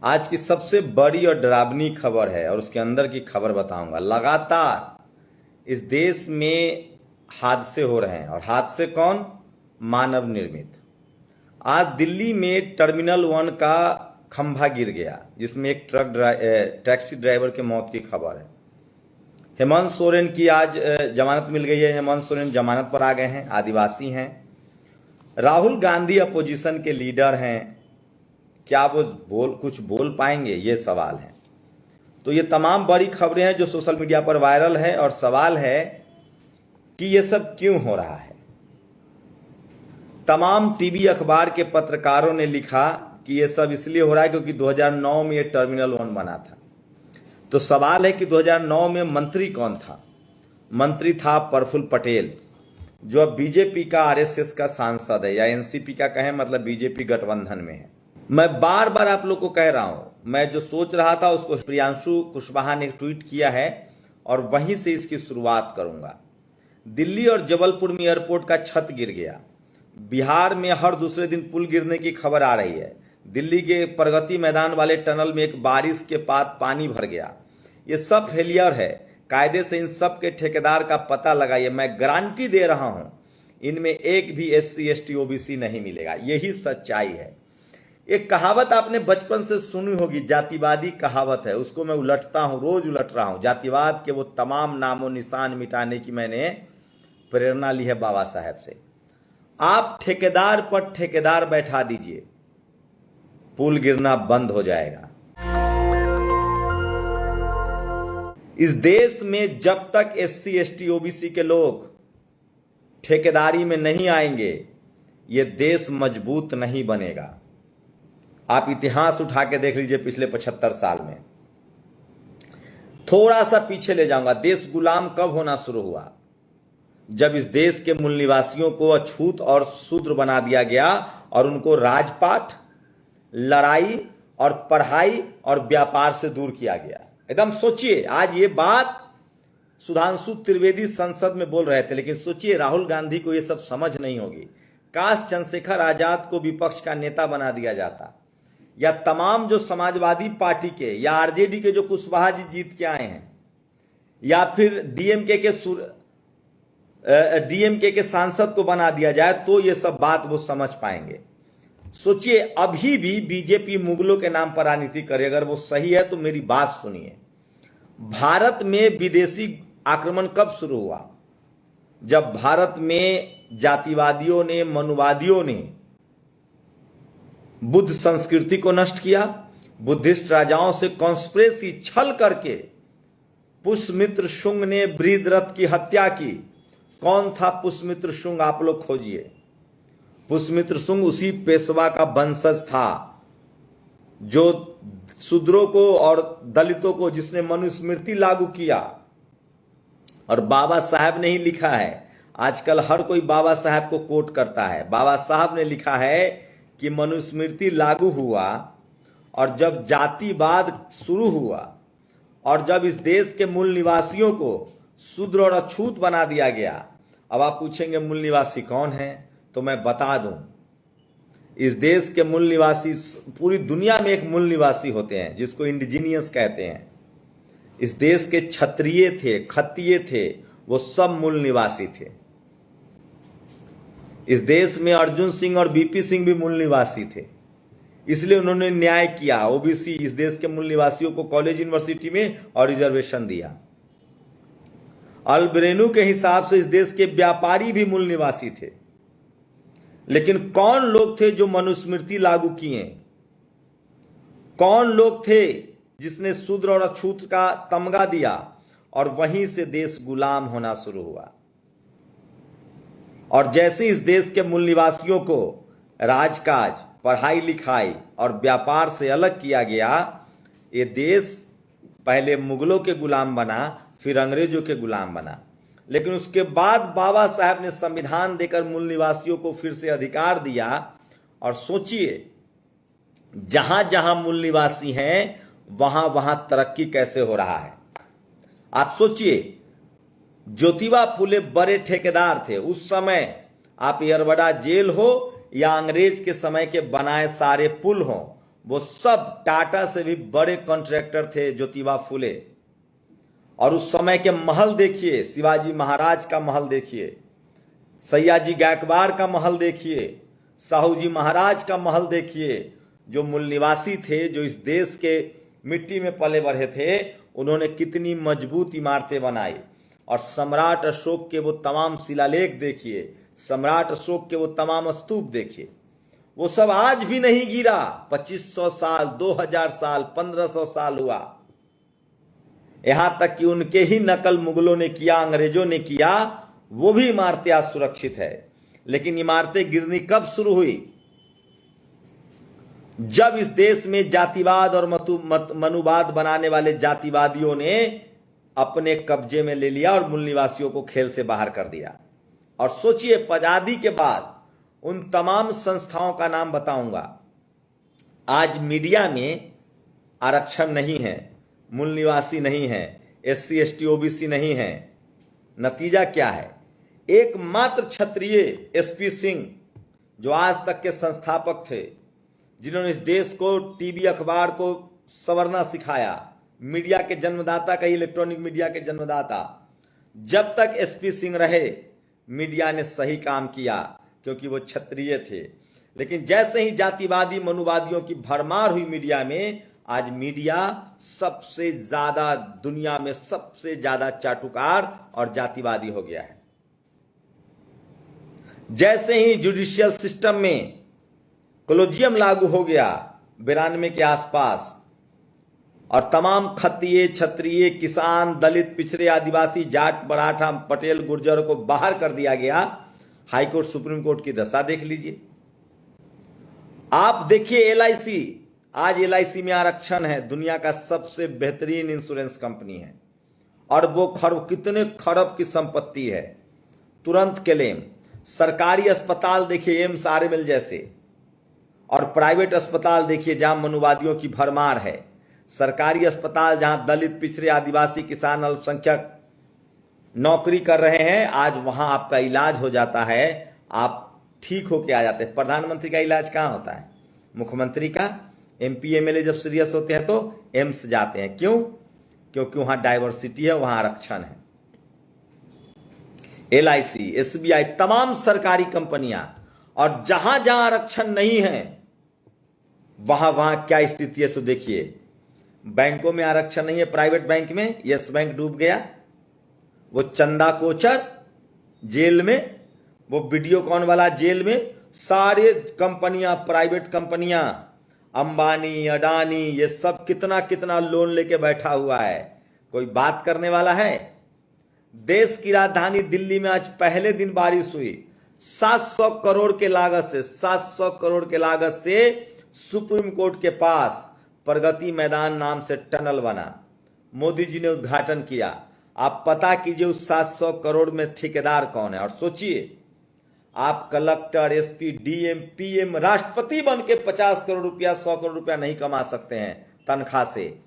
आज की सबसे बड़ी और डरावनी खबर है और उसके अंदर की खबर बताऊंगा। लगातार इस देश में हादसे हो रहे हैं और हादसे कौन? मानव निर्मित। आज दिल्ली में टर्मिनल 1 का खंभा गिर गया जिसमें एक टैक्सी ड्राइवर की मौत की खबर है। हेमंत सोरेन की आज जमानत मिल गई है। हेमंत सोरेन जमानत पर आ गए हैं, आदिवासी हैं। राहुल गांधी अपोजिशन के लीडर हैं, क्या वो कुछ बोल पाएंगे? ये सवाल है। तो ये तमाम बड़ी खबरें हैं जो सोशल मीडिया पर वायरल है और सवाल है कि ये सब क्यों हो रहा है। तमाम टीवी अखबार के पत्रकारों ने लिखा कि ये सब इसलिए हो रहा है क्योंकि 2009 में ये टर्मिनल 1 बना था। तो सवाल है कि 2009 में मंत्री कौन था? मंत्री था प्रफुल्ल पटेल, जो अब बीजेपी का आरएसएस का सांसद है, या एनसीपी का कहें, मतलब बीजेपी गठबंधन में है। मैं बार बार आप लोग को कह रहा हूं, मैं जो सोच रहा था उसको प्रियांशु कुशवाहा ने ट्वीट किया है और वहीं से इसकी शुरुआत करूंगा। दिल्ली और जबलपुर में एयरपोर्ट का छत गिर गया। बिहार में हर दूसरे दिन पुल गिरने की खबर आ रही है। दिल्ली के प्रगति मैदान वाले टनल में एक बारिश के बाद पानी भर गया। ये सब फेलियर है। कायदे से इन सब के ठेकेदार का पता लगाइए। मैं गारंटी दे रहा हूं, इनमें एक भी एससी एसटी ओबीसी नहीं मिलेगा। यही सच्चाई है। एक कहावत आपने बचपन से सुनी होगी, जातिवादी कहावत है, उसको मैं उलटता हूं, रोज उलट रहा हूं। जातिवाद के वो तमाम नामो निशान मिटाने की मैंने प्रेरणा ली है बाबा साहेब से। आप ठेकेदार पर ठेकेदार बैठा दीजिए, पुल गिरना बंद हो जाएगा। इस देश में जब तक एससी एसटी ओबीसी के लोग ठेकेदारी में नहीं आएंगे, ये देश मजबूत नहीं बनेगा। आप इतिहास उठा के देख लीजिए पिछले 75 साल में। थोड़ा सा पीछे ले जाऊंगा। देश गुलाम कब होना शुरू हुआ? जब इस देश के मूल निवासियों को अछूत और शूद्र बना दिया गया और उनको राजपाट, लड़ाई और पढ़ाई और व्यापार से दूर किया गया। एकदम सोचिए, आज ये बात सुधांशु त्रिवेदी संसद में बोल रहे थे, लेकिन सोचिए राहुल गांधी को ये सब समझ नहीं होगी। काश चंद्रशेखर आजाद को विपक्ष का नेता बना दिया जाता, या तमाम जो समाजवादी पार्टी के या आरजेडी के जो कुशवाहा जी जीत के आए हैं, या फिर डीएमके के सांसद को बना दिया जाए, तो ये सब बात वो समझ पाएंगे। सोचिए, अभी भी बीजेपी मुगलों के नाम पर राजनीति करे। अगर वो सही है तो मेरी बात सुनिए। भारत में विदेशी आक्रमण कब शुरू हुआ? जब भारत में जातिवादियों ने, मनुवादियों ने बुद्ध संस्कृति को नष्ट किया। बुद्धिस्ट राजाओं से कॉन्स्पिरेसी छल करके पुष्यमित्र शुंग ने बृहद्रथ की हत्या की। कौन था पुष्यमित्र शुंग? आप लोग खोजिए। पुष्यमित्र शुंग उसी पेशवा का वंशज था जो शूद्रों को और दलितों को, जिसने मनुस्मृति लागू किया। और बाबा साहब ने ही लिखा है। आजकल हर कोई बाबा साहब को कोट करता है। बाबा साहब ने लिखा है कि मनुस्मृति लागू हुआ और जब जातिवाद शुरू हुआ और जब इस देश के मूल निवासियों को शूद्र और अछूत बना दिया गया। अब आप पूछेंगे मूल निवासी कौन है? तो मैं बता दूं, इस देश के मूल निवासी, पूरी दुनिया में एक मूल निवासी होते हैं जिसको इंडिजीनियस कहते हैं। इस देश के क्षत्रिय थे, खत्तिय थे, वो सब मूल निवासी थे। इस देश में अर्जुन सिंह और बीपी सिंह भी मूल निवासी थे, इसलिए उन्होंने न्याय किया। ओबीसी इस देश के मूल निवासियों को कॉलेज यूनिवर्सिटी में और रिजर्वेशन दिया। अल्बरेनू के हिसाब से इस देश के व्यापारी भी मूल निवासी थे। लेकिन कौन लोग थे जो मनुस्मृति लागू किए? कौन लोग थे जिसने शूद्र और अछूत का तमगा दिया? और वहीं से देश गुलाम होना शुरू हुआ। और जैसे इस देश के मूल निवासियों को राजकाज, पढ़ाई लिखाई और व्यापार से अलग किया गया, ये देश पहले मुगलों के गुलाम बना, फिर अंग्रेजों के गुलाम बना। लेकिन उसके बाद बाबा साहब ने संविधान देकर मूल निवासियों को फिर से अधिकार दिया। और सोचिए, जहां जहां मूल निवासी हैं वहां वहां तरक्की कैसे हो रहा है। आप सोचिए, ज्योतिबा फुले बड़े ठेकेदार थे उस समय। आप यरवड़ा जेल हो या अंग्रेज के समय के बनाए सारे पुल हो, वो सब टाटा से भी बड़े कॉन्ट्रैक्टर थे, ज्योतिबा फुले। और उस समय के महल देखिए, शिवाजी महाराज का महल देखिए, सयाजी गायकवाड़ का महल देखिए, साहू जी महाराज का महल देखिए। जो मूल निवासी थे, जो इस देश के मिट्टी में पले बढ़े थे, उन्होंने कितनी मजबूत इमारतें बनाई। और सम्राट अशोक के वो तमाम शिलालेख देखिए, सम्राट अशोक के वो तमाम स्तूप देखिए, वो सब आज भी नहीं गिरा। 2500 साल, 2000 साल, 1500 साल हुआ। यहां तक कि उनके ही नकल मुगलों ने किया, अंग्रेजों ने किया, वो भी इमारतें आज सुरक्षित है। लेकिन इमारतें गिरनी कब शुरू हुई? जब इस देश में जातिवाद और मनुवाद बनाने वाले जातिवादियों ने अपने कब्जे में ले लिया और मूल निवासियों को खेल से बाहर कर दिया। और सोचिए, आजादी के बाद उन तमाम संस्थाओं का नाम बताऊंगा। आज मीडिया में आरक्षण नहीं है, मूल निवासी नहीं है, SC ST OBC नहीं है। नतीजा क्या है? एकमात्र क्षत्रिय SP सिंह, जो आज तक के संस्थापक थे, जिन्होंने इस देश को, टीवी अखबार को संवरना सिखाया, मीडिया के जन्मदाता, कई इलेक्ट्रॉनिक मीडिया के जन्मदाता, जब तक SP सिंह रहे मीडिया ने सही काम किया, क्योंकि वो क्षत्रिय थे। लेकिन जैसे ही जातिवादी मनुवादियों की भरमार हुई मीडिया में, आज मीडिया सबसे ज्यादा, दुनिया में सबसे ज्यादा चाटुकार और जातिवादी हो गया है। जैसे ही जुडिशियल सिस्टम में कॉलेजियम लागू हो गया 92 के आसपास, और तमाम खत्रिय, क्षत्रिय, किसान, दलित, पिछड़े, आदिवासी, जाट, मराठा, पटेल, गुर्जर को बाहर कर दिया गया, हाईकोर्ट, सुप्रीम कोर्ट की दशा देख लीजिए। आप देखिए LIC, आज LIC में आरक्षण है, दुनिया का सबसे बेहतरीन इंश्योरेंस कंपनी है, और वो कितने खरब की संपत्ति है, तुरंत क्लेम। सरकारी अस्पताल देखिए, एम्स, RML जैसे, और प्राइवेट अस्पताल देखिए जहां मनुवादियों की भरमार है। सरकारी अस्पताल जहां दलित, पिछड़े, आदिवासी, किसान, अल्पसंख्यक नौकरी कर रहे हैं, आज वहां आपका इलाज हो जाता है, आप ठीक होके आ जाते हैं। प्रधानमंत्री का इलाज कहां होता है? मुख्यमंत्री का। MP MLA जब सीरियस होते हैं तो एम्स जाते हैं। क्यों? क्योंकि वहां डाइवर्सिटी है, वहां आरक्षण है। LIC, SBI, तमाम सरकारी कंपनियां। और जहां जहां आरक्षण नहीं है, वहां क्या स्थिति है सो देखिए। बैंकों में आरक्षण नहीं है, प्राइवेट बैंक में, यस बैंक डूब गया, वो चंदा कोचर जेल में, वो वीडियोकॉन वाला जेल में, सारे कंपनियां, प्राइवेट कंपनियां, अंबानी, अडानी, ये सब कितना कितना लोन लेके बैठा हुआ है। कोई बात करने वाला है? देश की राजधानी दिल्ली में आज पहले दिन बारिश हुई, 700 करोड़ के लागत से, 700 करोड़ के लागत से सुप्रीम कोर्ट के पास प्रगति मैदान नाम से टनल बना, मोदी जी ने उद्घाटन किया। आप पता कीजिए उस 700 करोड़ में ठेकेदार कौन है। और सोचिए, आप कलेक्टर, SP, DM, PM, राष्ट्रपति बन के 50 करोड़ रुपया, 100 करोड़ रुपया नहीं कमा सकते हैं तनख्वाह से।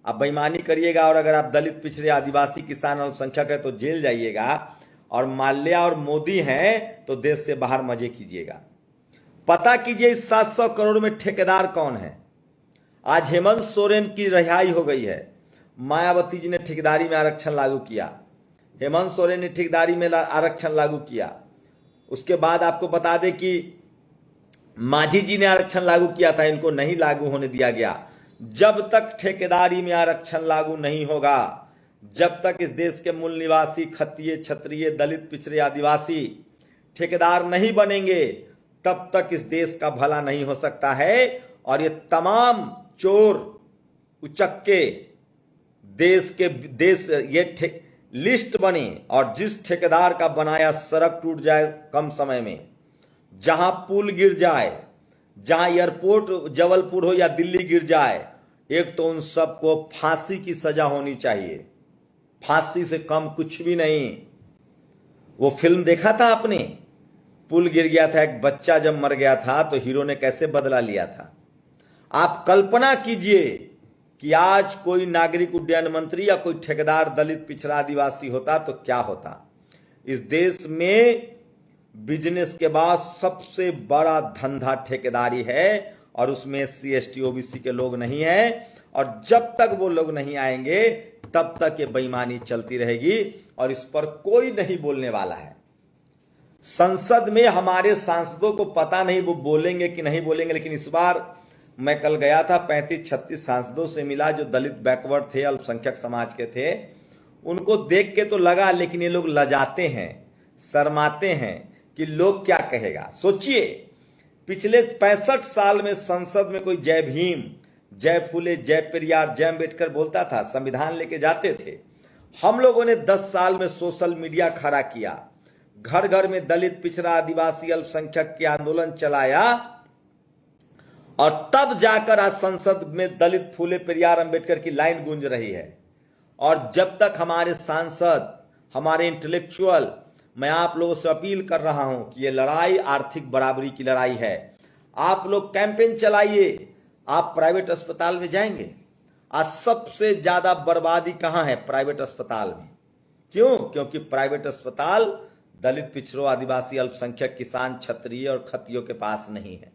आप बेईमानी करिएगा, और अगर आप दलित, पिछड़े, आदिवासी, किसान, अल्पसंख्यक है तो जेल जाइएगा, और माल्या और मोदी हैं तो देश से बाहर मजे कीजिएगा। पता कीजिए इस 700 करोड़ में ठेकेदार कौन है। आज हेमंत सोरेन की रिहाई हो गई है, मायावती जी ने ठेकेदारी में आरक्षण लागू किया, हेमंत सोरेन ने ठेकेदारी में आरक्षण लागू किया। उसके बाद आपको बता दें कि मांझी जी ने आरक्षण लागू किया था, इनको नहीं लागू होने दिया गया। जब तक ठेकेदारी में आरक्षण लागू नहीं होगा, जब तक इस देश के मूल निवासी, खत्रिय, क्षत्रिय, दलित, पिछड़े, आदिवासी ठेकेदार नहीं बनेंगे, तब तक इस देश का भला नहीं हो सकता है। और ये तमाम चोर उचक्के देश ये लिस्ट बनी, और जिस ठेकेदार का बनाया सड़क टूट जाए कम समय में, जहां पुल गिर जाए, जहां एयरपोर्ट जबलपुर हो या दिल्ली गिर जाए, एक तो उन सबको फांसी की सजा होनी चाहिए, फांसी से कम कुछ भी नहीं। वो फिल्म देखा था आपने? पुल गिर गया था, एक बच्चा जब मर गया था तो हीरो ने कैसे बदला लिया था। आप कल्पना कीजिए कि आज कोई नागरिक उड्डयन मंत्री या कोई ठेकेदार दलित, पिछड़ा, आदिवासी होता तो क्या होता। इस देश में बिजनेस के बाद सबसे बड़ा धंधा ठेकेदारी है, और उसमें SC ST OBC के लोग नहीं हैं, और जब तक वो लोग नहीं आएंगे तब तक ये बेईमानी चलती रहेगी और इस पर कोई नहीं बोलने वाला है। संसद में हमारे सांसदों को पता नहीं वो बोलेंगे कि नहीं बोलेंगे, लेकिन इस बार मैं कल गया था, 35-36 सांसदों से मिला जो दलित बैकवर्ड थे, अल्पसंख्यक समाज के थे। उनको देख के तो लगा, लेकिन ये लोग लजाते हैं, शर्माते हैं कि लोग क्या कहेगा। सोचिए, पिछले 65 साल में संसद में कोई जय भीम, जय फूले, जय पेरियार, जय अम्बेडकर बोलता था, संविधान लेके जाते थे। हम लोगों ने 10 साल में सोशल मीडिया खड़ा किया, घर घर में दलित, पिछड़ा, आदिवासी, अल्पसंख्यक के आंदोलन चलाया, और तब जाकर आज संसद में दलित, फूले, पेरियार, अम्बेडकर की लाइन गूंज रही है। और जब तक हमारे सांसद, हमारे इंटेलेक्चुअल, मैं आप लोगों से अपील कर रहा हूं कि ये लड़ाई आर्थिक बराबरी की लड़ाई है। आप लोग कैंपेन चलाइए। आप प्राइवेट अस्पताल में जाएंगे, आज सबसे ज्यादा बर्बादी कहां है? प्राइवेट अस्पताल में। क्यों? क्योंकि प्राइवेट अस्पताल दलित, पिछड़ों, आदिवासी, अल्पसंख्यक, किसान, क्षत्रिय और खत्रियों के पास नहीं है।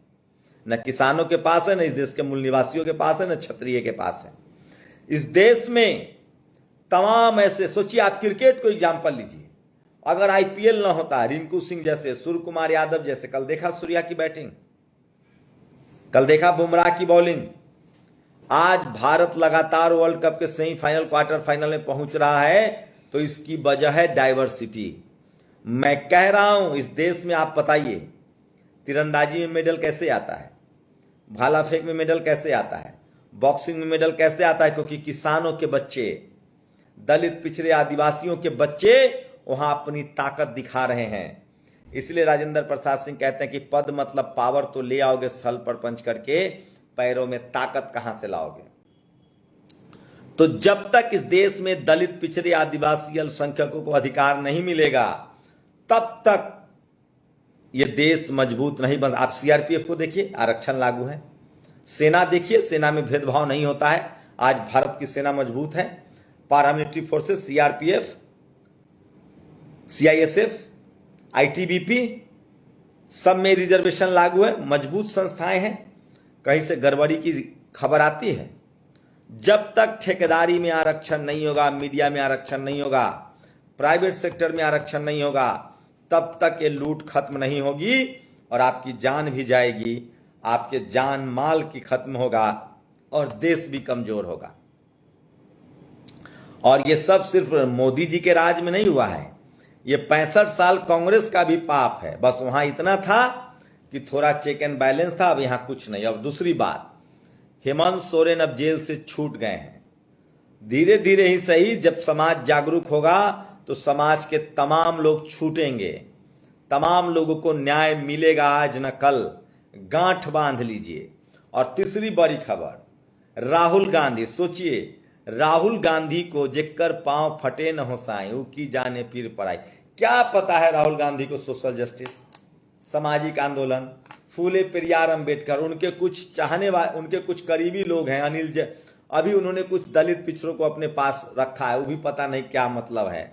न किसानों के पास है, न इस देश के मूल निवासियों के पास है, न क्षत्रिय के पास है। इस देश में तमाम ऐसे, सोचिए आप क्रिकेट को एग्जाम्पल लीजिए, अगर IPL ना होता, रिंकू सिंह जैसे, सूर्य कुमार यादव जैसे, कल देखा सूर्या की बैटिंग, कल देखा बुमराह की बॉलिंग, आज भारत लगातार वर्ल्ड कप के सेमीफाइनल, क्वार्टर फाइनल में पहुंच रहा है, तो इसकी वजह है डाइवर्सिटी। मैं कह रहा हूं, इस देश में आप बताइए, तीरंदाजी में मेडल कैसे आता है, भाला फेंक में मेडल कैसे आता है, बॉक्सिंग में मेडल कैसे आता है? क्योंकि किसानों के बच्चे, दलित, पिछड़े, आदिवासियों के बच्चे वहां अपनी ताकत दिखा रहे हैं। इसलिए राजेंद्र प्रसाद सिंह कहते हैं कि पद मतलब पावर तो ले आओगे स्थल पर पंच करके, पैरों में ताकत कहां से लाओगे? तो जब तक इस देश में दलित, पिछड़े, आदिवासी, अल्पसंख्यकों को अधिकार नहीं मिलेगा, तब तक ये देश मजबूत नहीं बन। आप CRPF को देखिए, आरक्षण लागू है। सेना देखिए, सेना में भेदभाव नहीं होता है। आज भारत की सेना मजबूत है। Paramilitary forces, CRPF, CISF, ITBP, सब में रिजर्वेशन लागू है, मजबूत संस्थाएं हैं। कहीं से गड़बड़ी की खबर आती है? जब तक ठेकेदारी में आरक्षण नहीं होगा, मीडिया में आरक्षण नहीं होगा, प्राइवेट सेक्टर में आरक्षण नहीं होगा, तब तक ये लूट खत्म नहीं होगी और आपकी जान भी जाएगी, आपके जान माल की खत्म होगा और देश भी कमजोर होगा। और ये सब सिर्फ मोदी जी के राज में नहीं हुआ है, ये 65 साल कांग्रेस का भी पाप है। बस वहां इतना था कि थोड़ा चेक एंड बैलेंस था, अब यहां कुछ नहीं। अब दूसरी बात, हेमंत सोरेन अब जेल से छूट गए हैं। धीरे धीरे ही सही, जब समाज जागरूक होगा तो समाज के तमाम लोग छूटेंगे, तमाम लोगों को न्याय मिलेगा, आज न कल। गांठ बांध लीजिए। और तीसरी बड़ी खबर, राहुल गांधी। सोचिए, राहुल गांधी को जेकर पांव फटे न हो साई, ऊ की जाने पीर पड़ाई। क्या पता है राहुल गांधी को सोशल जस्टिस, सामाजिक आंदोलन, फूले, पेरियार, अम्बेडकर, उनके कुछ चाहने वाले, उनके कुछ करीबी लोग हैं, अनिल जय, अभी उन्होंने कुछ दलित पिछड़ों को अपने पास रखा है, वो भी पता नहीं क्या मतलब है।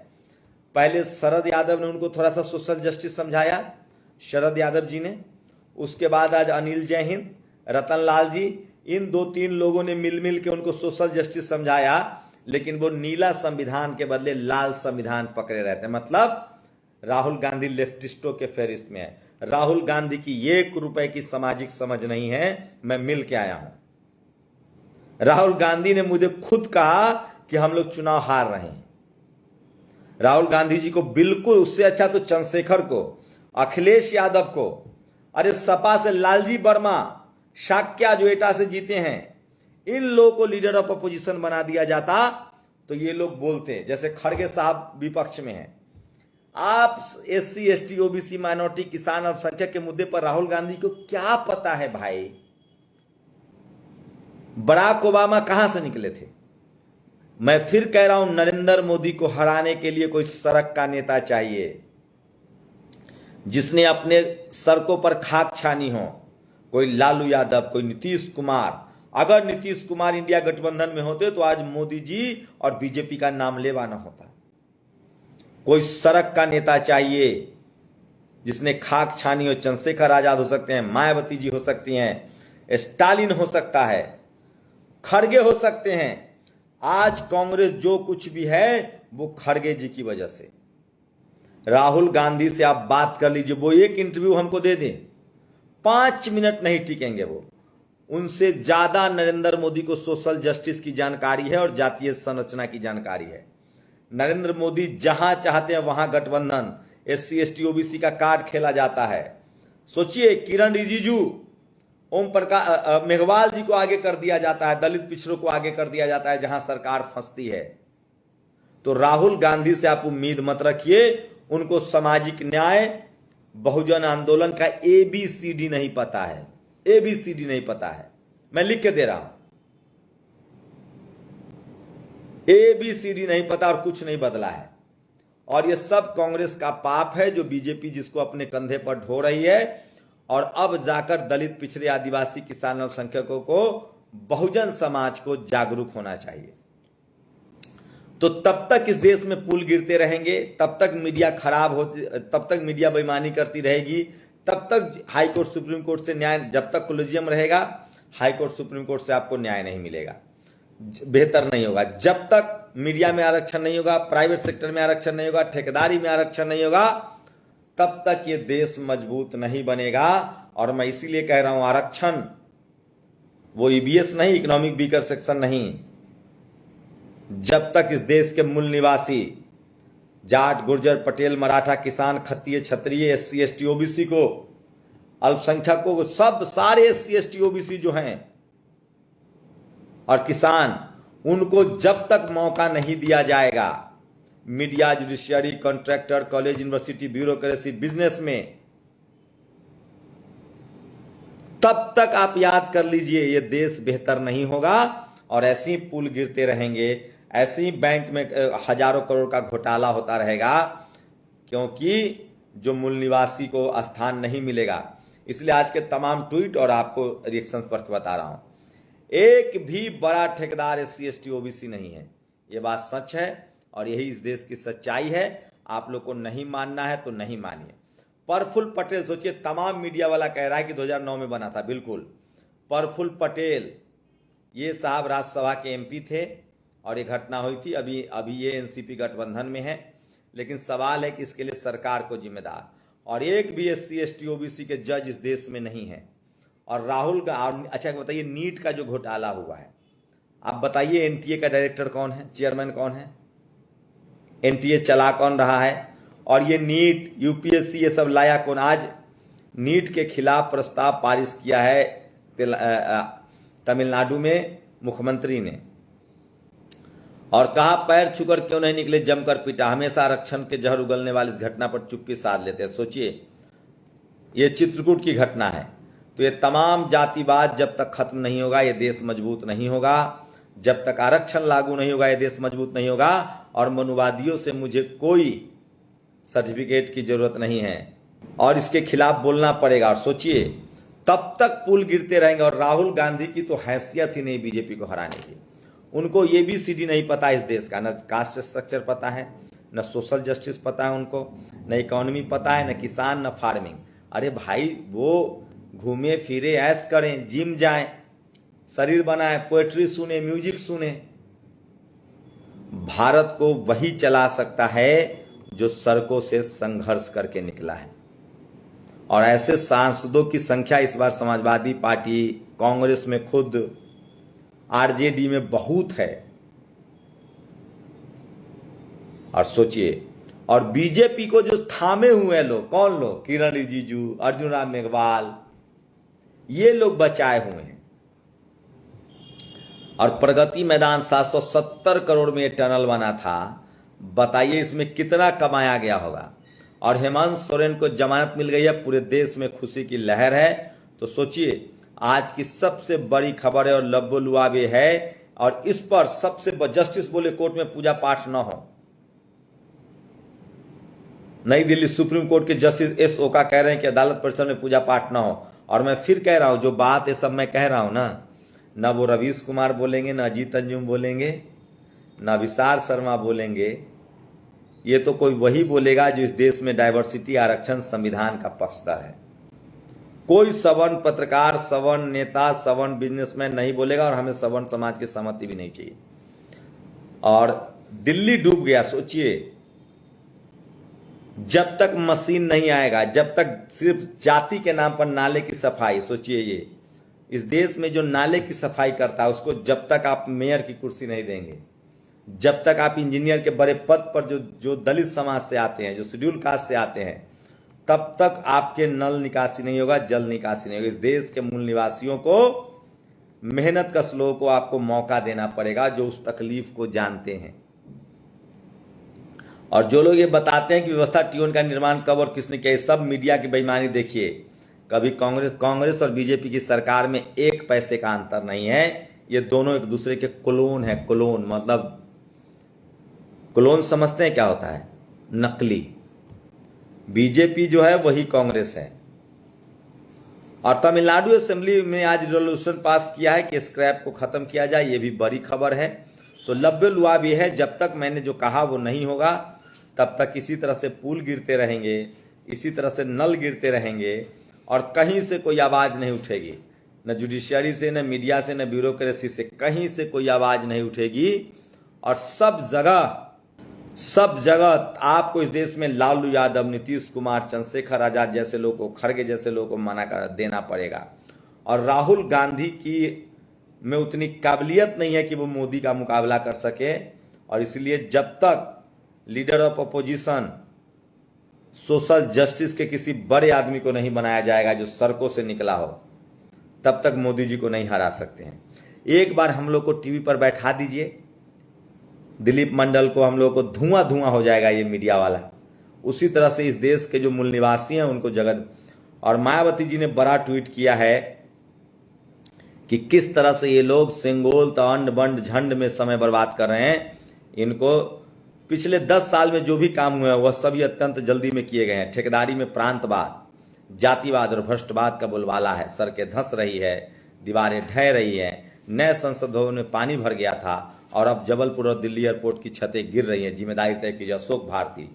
पहले शरद यादव ने उनको थोड़ा सा सोशल जस्टिस समझाया, शरद यादव जी ने, उसके बाद आज अनिल जय हिंद, रतन लाल जी, इन 2-3 लोगों ने मिल के उनको सोशल जस्टिस समझाया, लेकिन वो नीला संविधान के बदले लाल संविधान पकड़े रहते हैं। मतलब राहुल गांधी लेफ्टिस्टों के फेरिस्त में है। राहुल गांधी की 1 रुपए की सामाजिक समझ नहीं है। मैं मिल के आया हूं। राहुल गांधी ने मुझे खुद कहा कि हम लोग चुनाव हार रहे हैं। राहुल गांधी जी को बिल्कुल, उससे अच्छा तो चंद्रशेखर को, अखिलेश यादव को, अरे सपा से लालजी वर्मा, शाक्या जो एटा से जीते हैं, इन लोगों को लीडर ऑफ अपोजिशन बना दिया जाता तो ये लोग बोलते, जैसे खड़गे साहब विपक्ष में हैं। आप SC ST OBC माइनॉरिटी, किसान, अल्पसंख्यक के मुद्दे पर राहुल गांधी को क्या पता है भाई? बराक ओबामा कहां से निकले थे? मैं फिर कह रहा हूं, नरेंद्र मोदी को हराने के लिए कोई सड़क का नेता चाहिए, जिसने अपने सड़कों पर खाक छानी हो। कोई लालू यादव, कोई नीतीश कुमार। अगर नीतीश कुमार इंडिया गठबंधन में होते तो आज मोदी जी और बीजेपी का नाम लेवा ना होता। कोई सड़क का नेता चाहिए जिसने खाक छानी हो। चंद्रशेखर आजाद हो सकते हैं, मायावती जी हो सकती हैं, स्टालिन हो सकता है, खड़गे हो सकते हैं। आज कांग्रेस जो कुछ भी है वो खड़गे जी की वजह से। राहुल गांधी से आप बात कर लीजिए, वो एक इंटरव्यू हमको दे दें, 5 मिनट नहीं टिकेंगे वो। उनसे ज्यादा नरेंद्र मोदी को सोशल जस्टिस की जानकारी है और जातीय संरचना की जानकारी है। नरेंद्र मोदी जहां चाहते हैं वहां गठबंधन, SC ST OBC का कार्ड खेला जाता है। सोचिए, किरण रिजिजू, ओम प्रकाश मेघवाल जी को आगे कर दिया जाता है, दलित पिछड़ों को आगे कर दिया जाता है जहां सरकार फंसती है। तो राहुल गांधी से आप उम्मीद मत रखिए, उनको सामाजिक न्याय, बहुजन आंदोलन का ABCD नहीं पता है, ABCD नहीं पता है। मैं लिख के दे रहा हूं, ABCD नहीं पता और कुछ नहीं बदला है। और यह सब कांग्रेस का पाप है जो बीजेपी जिसको अपने कंधे पर ढो रही है। और अब जाकर दलित, पिछड़े, आदिवासी, किसान, अल्पसंख्यकों को, बहुजन समाज को जागरूक होना चाहिए। तो तब तक इस देश में पुल गिरते रहेंगे, तब तक मीडिया खराब होती, तब तक मीडिया बेईमानी करती रहेगी, तब तक हाई कोर्ट, सुप्रीम कोर्ट से न्याय, जब तक कोलिजियम रहेगा हाई कोर्ट, सुप्रीम कोर्ट से आपको न्याय नहीं मिलेगा, बेहतर नहीं होगा। जब तक मीडिया में आरक्षण नहीं होगा, प्राइवेट सेक्टर में आरक्षण नहीं होगा, ठेकेदारी में आरक्षण नहीं होगा, तब तक ये देश मजबूत नहीं बनेगा। और मैं इसीलिए कह रहा हूं, आरक्षण वो EBS नहीं, इकोनॉमिक वीकर सेक्शन नहीं। जब तक इस देश के मूल निवासी जाट, गुर्जर, पटेल, मराठा, किसान, खत्रिय, क्षत्रिय, SC ST OBC को, अल्पसंख्यकों को, सब सारे SC ST OBC जो हैं और किसान, उनको जब तक मौका नहीं दिया जाएगा media, judiciary, contractor, college, university, bureaucracy, business में, तब तक आप याद कर लीजिए ये देश बेहतर नहीं होगा। और ऐसे ही पुल गिरते रहेंगे, ऐसे ही बैंक में हजारों करोड़ का घोटाला होता रहेगा, क्योंकि जो मूल निवासी को स्थान नहीं मिलेगा। इसलिए आज के तमाम ट्वीट और आपको रिएक्शन पर बता रहा हूं, एक भी बड़ा ठेकेदार SC ST OBC नहीं है। ये बात सच है और यही इस देश की सच्चाई है। आप लोग को नहीं मानना है तो नहीं मानिए। प्रफुल्ल पटेल, सोचिए, तमाम मीडिया वाला कह रहा है कि 2009 में बना था। बिल्कुल, प्रफुल्ल पटेल ये साहब राज्यसभा के MP थे और ये घटना हुई थी। अभी ये NCP गठबंधन में है, लेकिन सवाल है कि इसके लिए सरकार को जिम्मेदार, और एक भी SC ST OBC के जज इस देश में नहीं है। और राहुल का, अच्छा बताइए, नीट का जो घोटाला हुआ है, आप बताइए NTA का डायरेक्टर कौन है, चेयरमैन कौन है, NTA चला कौन रहा है, और ये नीट, UPSC, ये सब लाया कौन? आज नीट के खिलाफ प्रस्ताव पारित किया है तमिलनाडु में मुख्यमंत्री ने, और कहा पैर छूकर क्यों नहीं निकले, जमकर पीटा। हमेशा आरक्षण के जहर उगलने वाली इस घटना पर चुप्पी साध लेते हैं। सोचिए, ये चित्रकूट की घटना है। तो ये तमाम जातिवाद जब तक खत्म नहीं होगा ये देश मजबूत नहीं होगा, जब तक आरक्षण लागू नहीं होगा ये देश मजबूत नहीं होगा। और मनुवादियों से मुझे कोई सर्टिफिकेट की जरूरत नहीं है और इसके खिलाफ बोलना पड़ेगा। और सोचिए, तब तक पुल गिरते रहेंगे। और राहुल गांधी की तो हैसियत ही नहीं बीजेपी को हराने की। उनको ABCD नहीं पता इस देश का, न कास्ट स्ट्रक्चर पता है, न सोशल जस्टिस पता है उनको, न इकोनॉमी पता है, न किसान, न फार्मिंग। अरे भाई, वो घूमे फिरे, ऐश करें, जिम जाएं, शरीर बनाएं, पोएट्री सुने, म्यूजिक सुने। भारत को वही चला सकता है जो सड़कों से संघर्ष करके निकला है। और ऐसे सांसदों की संख्या इस बार समाजवादी पार्टी, कांग्रेस में खुद, RJD में बहुत है। और सोचिए, और बीजेपी को जो थामे हुए लोग, कौन लोग? किरण रिजिजू, अर्जुन राम मेघवाल, ये लोग बचाए हुए हैं। और प्रगति मैदान 770 करोड़ में ये टनल बना था, बताइए इसमें कितना कमाया गया होगा। और हेमंत सोरेन को जमानत मिल गई है, पूरे देश में खुशी की लहर है। तो सोचिए, आज की सबसे बड़ी खबर है और लब्बो लुआबे है। और इस पर सबसे जस्टिस बोले कोर्ट में पूजा पाठ न हो। नई दिल्ली सुप्रीम कोर्ट के जस्टिस S ओका कह रहे हैं कि अदालत परिसर में पूजा पाठ न हो। और मैं फिर कह रहा हूं, जो बात है सब मैं कह रहा हूं ना वो रवीश कुमार बोलेंगे, ना अजीत अंजुम बोलेंगे, ना विशाल शर्मा बोलेंगे। ये तो कोई वही बोलेगा जो इस देश में डाइवर्सिटी, आरक्षण, संविधान का पक्षधर है। कोई सवर्ण पत्रकार, सवर्ण नेता, सवर्ण बिजनेसमैन नहीं बोलेगा और हमें सवर्ण समाज की सहमति भी नहीं चाहिए। और दिल्ली डूब गया, सोचिए, जब तक मशीन नहीं आएगा, जब तक सिर्फ जाति के नाम पर नाले की सफाई, सोचिए ये इस देश में जो नाले की सफाई करता है उसको जब तक आप मेयर की कुर्सी नहीं देंगे, जब तक आप इंजीनियर के बड़े पद पर जो दलित समाज से आते हैं, जो शेड्यूल कास्ट से आते हैं, तब तक आपके नल निकासी नहीं होगा, जल निकासी नहीं होगा। इस देश के मूल निवासियों को, मेहनत कश लोगों को आपको मौका देना पड़ेगा जो उस तकलीफ को जानते हैं। और जो लोग ये बताते हैं कि व्यवस्था टीओन का निर्माण कब और किसने किया, सब मीडिया की बेईमानी देखिए। कभी कांग्रेस और बीजेपी की सरकार में एक पैसे का अंतर नहीं है। ये दोनों एक दूसरे के क्लोन है। क्लोन मतलब, क्लोन समझते हैं क्या होता है? नकली। बीजेपी जो है वही कांग्रेस है। और तमिलनाडु असेंबली में आज रेजोल्यूशन पास किया है कि स्क्रैप को खत्म किया जाए, ये भी बड़ी खबर है। तो लब्बे लुआब ये है, जब तक मैंने जो कहा वो नहीं होगा तब तक इसी तरह से पुल गिरते रहेंगे, इसी तरह से नल गिरते रहेंगे और कहीं से कोई आवाज नहीं उठेगी, न जुडिशियरी से, न मीडिया से, न ब्यूरोक्रेसी से, कहीं से कोई आवाज नहीं उठेगी। और सब जगह आपको इस देश में लालू यादव, नीतीश कुमार, चंद्रशेखर आजाद जैसे लोगों को, खड़गे जैसे लोगों को मना कर देना पड़ेगा। और राहुल गांधी की में उतनी काबिलियत नहीं है कि वो मोदी का मुकाबला कर सके। और इसलिए जब तक leader of opposition social justice के किसी बड़े आदमी को नहीं बनाया जाएगा जो सड़कों से निकला हो, तब तक मोदी जी को नहीं हरा सकते हैं। एक बार हम लोग को टीवी पर बैठा दीजिए, दिलीप मंडल को, हम लोग को धुआं धुआं हो जाएगा ये मीडिया वाला। उसी तरह से इस देश के जो मूल निवासी हैं उनको जगत। और मायावती जी ने बड़ा ट्वीट किया है कि किस तरह से ये लोग सेंगोल, तांड, बंड, झंड में समय बर्बाद कर रहे हैं। इनको पिछले 10 साल में जो भी काम हुए हैं वह सभी अत्यंत जल्दी में किए गए हैं। ठेकेदारी में प्रांतवाद, जातिवाद और भ्रष्टवाद का बोलबाला है। सड़कें धंस रही है, दीवारें ढह रही हैं, नए संसद भवन में पानी भर गया था और अब जबलपुर और दिल्ली एयरपोर्ट की छतें गिर रही हैं। जिम्मेदारी तय कीजिए अशोक भारती।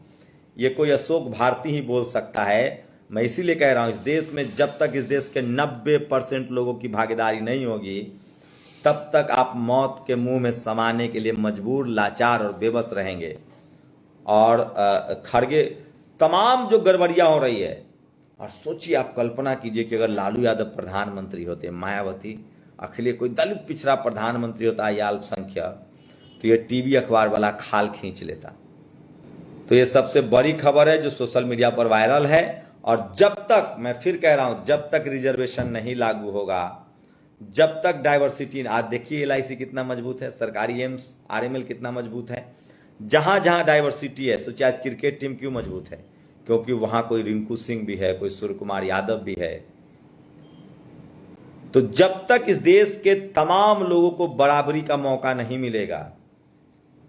ये कोई अशोक भारती ही बोल सकता है। मैं इसीलिए कह रहा हूं, इस देश में जब तक इस देश के 90% लोगों की भागीदारी नहीं होगी तब तक आप मौत के मुंह में समाने के लिए मजबूर, लाचार और बेबस रहेंगे। और खड़गे तमाम जो गड़बड़ियां हो रही है, और सोचिए, आप कल्पना कीजिए कि अगर लालू यादव प्रधानमंत्री होते, मायावती, अखिलेश, कोई दलित पिछड़ा प्रधानमंत्री होता या अल्पसंख्यक, तो ये टीवी अखबार वाला खाल खींच लेता। तो ये सबसे बड़ी खबर है जो सोशल मीडिया पर वायरल है। और जब तक, मैं फिर कह रहा हूं, जब तक रिजर्वेशन नहीं लागू होगा, जब तक डाइवर्सिटी, आज देखिए LIC कितना मजबूत है, सरकारी एम्स, RML कितना मजबूत है। जहां जहां डाइवर्सिटी है, सोचिए आज क्रिकेट टीम क्यों मजबूत है? क्योंकि वहां कोई रिंकू सिंह भी है, कोई सूर्य कुमार यादव भी है। तो जब तक इस देश के तमाम लोगों को बराबरी का मौका नहीं मिलेगा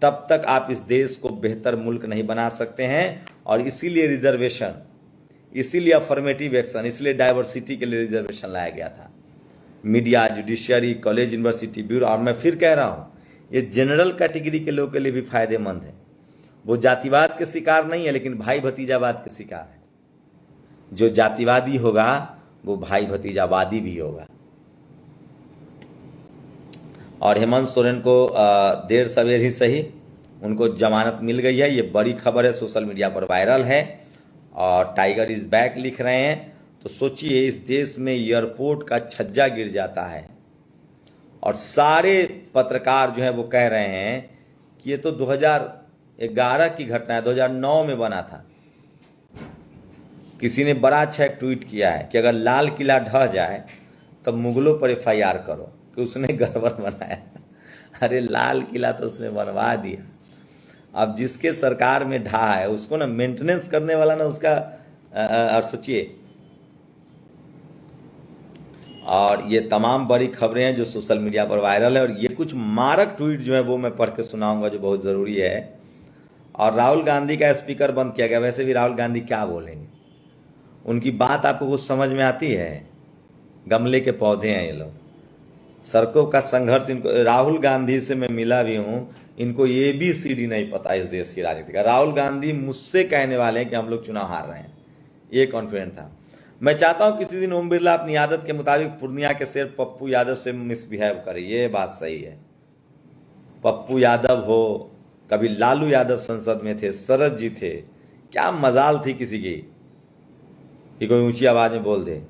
तब तक आप इस देश को बेहतर मुल्क नहीं बना सकते हैं। और इसीलिए रिजर्वेशन, इसीलिए अफर्मेटिव एक्शन, इसलिए डाइवर्सिटी के लिए रिजर्वेशन लाया गया था। Media, judiciary, college, university, bureau. और मैं फिर कह रहा हूं, ये जनरल कैटेगरी के लोगों के लिए भी फायदेमंद है। वो जातिवाद के शिकार नहीं है, लेकिन भाई भतीजावाद के शिकार है। जो जातिवादी होगा वो भाई भतीजावादी भी होगा। और हेमंत सोरेन को देर सवेर ही सही उनको जमानत मिल गई है। ये बड़ी खबर है, सोशल मीडिया पर वायरल है। और टाइगर इज बैक लिख रहे हैं। तो सोचिए, इस देश में एयरपोर्ट का छज्जा गिर जाता है और सारे पत्रकार जो है वो कह रहे हैं कि ये तो 2011 की घटना है, 2009 में बना था। किसी ने बड़ा अच्छा एक ट्वीट किया है कि अगर लाल किला ढह जाए तब मुगलों पर FIR करो कि उसने गड़बड़ बनाया। अरे लाल किला तो उसने बनवा दिया, अब जिसके सरकार में ढहा है उसको ना मेंटेनेंस करने वाला ना उसका। और सोचिए, और ये तमाम बड़ी खबरें हैं जो सोशल मीडिया पर वायरल है। और ये कुछ मारक ट्वीट जो है वो मैं पढ़ के सुनाऊंगा जो बहुत ज़रूरी है। और राहुल गांधी का स्पीकर बंद किया गया। वैसे भी राहुल गांधी क्या बोलेंगे, उनकी बात आपको कुछ समझ में आती है? गमले के पौधे हैं ये लोग। सड़कों का संघर्ष, इनको, राहुल गांधी से मैं मिला भी हूं, इनको ABCD नहीं पता इस देश की राजनीति का। राहुल गांधी मुझसे कहने वाले हैं कि हम लोग चुनाव हार रहे हैं, ये कॉन्फिडेंट था। मैं चाहता हूं किसी दिन ओम बिरला अपनी आदत के मुताबिक पूर्णिया के शेर पप्पू यादव से मिसबिहेव करे, ये बात सही है। पप्पू यादव हो, कभी लालू यादव संसद में थे, शरद जी थे, क्या मजाल थी किसी की कि कोई ऊंची आवाज में बोल दे।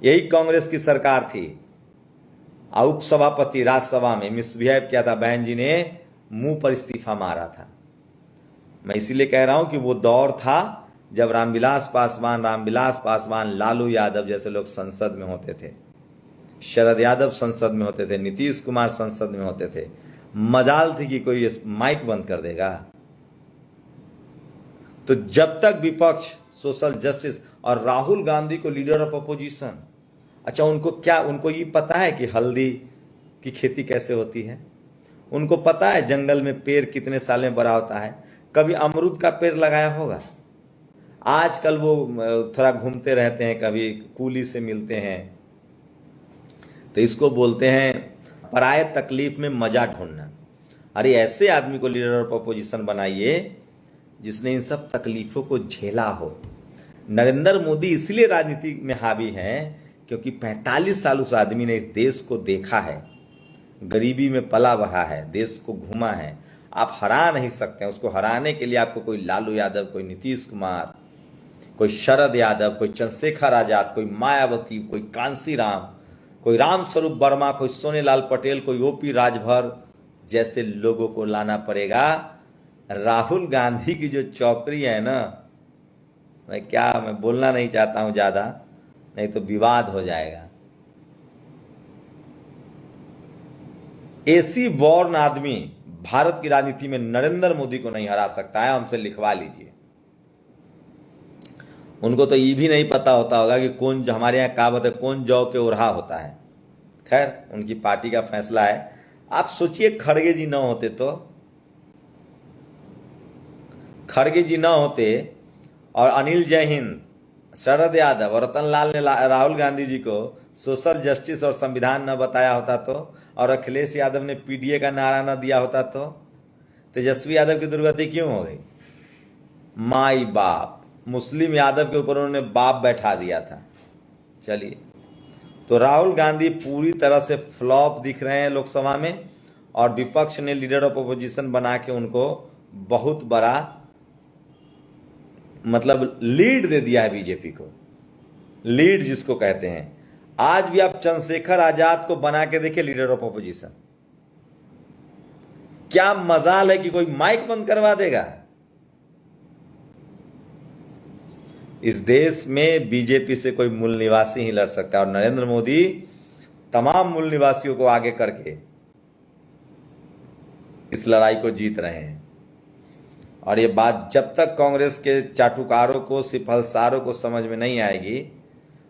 यही कांग्रेस की सरकार थी। उप सभापति राज्यसभा में मिसबिहेव किया था, बहन जी ने मुंह पर इस्तीफा मारा था। मैं इसीलिए कह रहा हूं कि वो दौर था जब रामविलास पासवान, लालू यादव जैसे लोग संसद में होते थे, शरद यादव संसद में होते थे, नीतीश कुमार संसद में होते थे। मजाल थी कि कोई माइक बंद कर देगा। तो जब तक विपक्ष सोशल जस्टिस और राहुल गांधी को लीडर ऑफ अपोजिशन, अच्छा उनको ये पता है कि हल्दी की खेती कैसे होती है? उनको पता है जंगल में पेड़ कितने साल में बड़ा होता है? कभी अमरूद का पेड़ लगाया होगा? आजकल वो थोड़ा घूमते रहते हैं, कभी कूली से मिलते हैं। तो इसको बोलते हैं पराये तकलीफ में मजा ढूंढना। अरे ऐसे आदमी को लीडर ऑफ अपोजिशन बनाइए जिसने इन सब तकलीफों को झेला हो। नरेंद्र मोदी इसलिए राजनीति में हावी हैं क्योंकि 45 साल उस आदमी ने इस देश को देखा है, गरीबी में पला बढ़ा है, देश को घूमा है। आप हरा नहीं सकते हैं उसको। हराने के लिए आपको कोई लालू यादव, कोई नीतीश कुमार, कोई शरद यादव, कोई चंद्रशेखर आजाद, कोई मायावती, कोई कांसी राम, कोई रामस्वरूप वर्मा, कोई सोनेलाल पटेल, कोई ओपी राजभर जैसे लोगों को लाना पड़ेगा। राहुल गांधी की जो चौकड़ी है ना, मैं बोलना नहीं चाहता हूं ज्यादा, नहीं तो विवाद हो जाएगा। ऐसी वॉर्न आदमी भारत की राजनीति में नरेंद्र मोदी को नहीं हरा सकता है, हमसे लिखवा लीजिए। उनको तो ये भी नहीं पता होता होगा कि कौन, हमारे यहाँ कहावत है, कौन जौ के ओरहा होता है। खैर, उनकी पार्टी का फैसला है। आप सोचिए खड़गे जी ना होते तो, खड़गे जी ना होते और अनिल जयहिंद, शरद यादव और रतन लाल ने राहुल गांधी जी को सोशल जस्टिस और संविधान न बताया होता तो, और अखिलेश यादव ने पीडीए का नारा न दिया होता तो तेजस्वी यादव की दुर्गति क्यों हो गई? माई बाप, मुस्लिम यादव के ऊपर उन्होंने बाप बैठा दिया था। चलिए, तो राहुल गांधी पूरी तरह से फ्लॉप दिख रहे हैं लोकसभा में, और विपक्ष ने लीडर ऑफ अपोजिशन बना के उनको बहुत बड़ा मतलब लीड दे दिया है बीजेपी को। लीड जिसको कहते हैं। आज भी आप चंद्रशेखर आजाद को बना के देखिए लीडर ऑफ अपोजिशन, क्या मजाल है कि कोई माइक बंद करवा देगा? इस देश में बीजेपी से कोई मूल निवासी ही लड़ सकता है, और नरेंद्र मोदी तमाम मूल निवासियों को आगे करके इस लड़ाई को जीत रहे हैं। और ये बात जब तक कांग्रेस के चाटुकारों को, सिफलसारों को समझ में नहीं आएगी,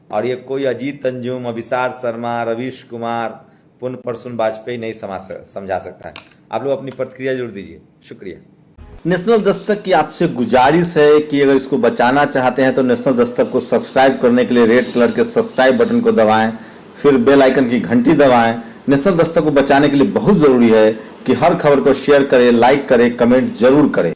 और ये कोई अजीत अंजुम, अभिसार शर्मा, रवीश कुमार, पुण्य प्रसून वाजपेयी नहीं समझा सकता है। आप लोग अपनी प्रतिक्रिया जरूर दीजिए। शुक्रिया। नेशनल दस्तक की आपसे गुजारिश है कि अगर इसको बचाना चाहते हैं तो नेशनल दस्तक को सब्सक्राइब करने के लिए रेड कलर के सब्सक्राइब बटन को दबाएं, फिर बेल आइकन की घंटी दबाएं। नेशनल दस्तक को बचाने के लिए बहुत जरूरी है कि हर खबर को शेयर करें, लाइक करें, कमेंट जरूर करें।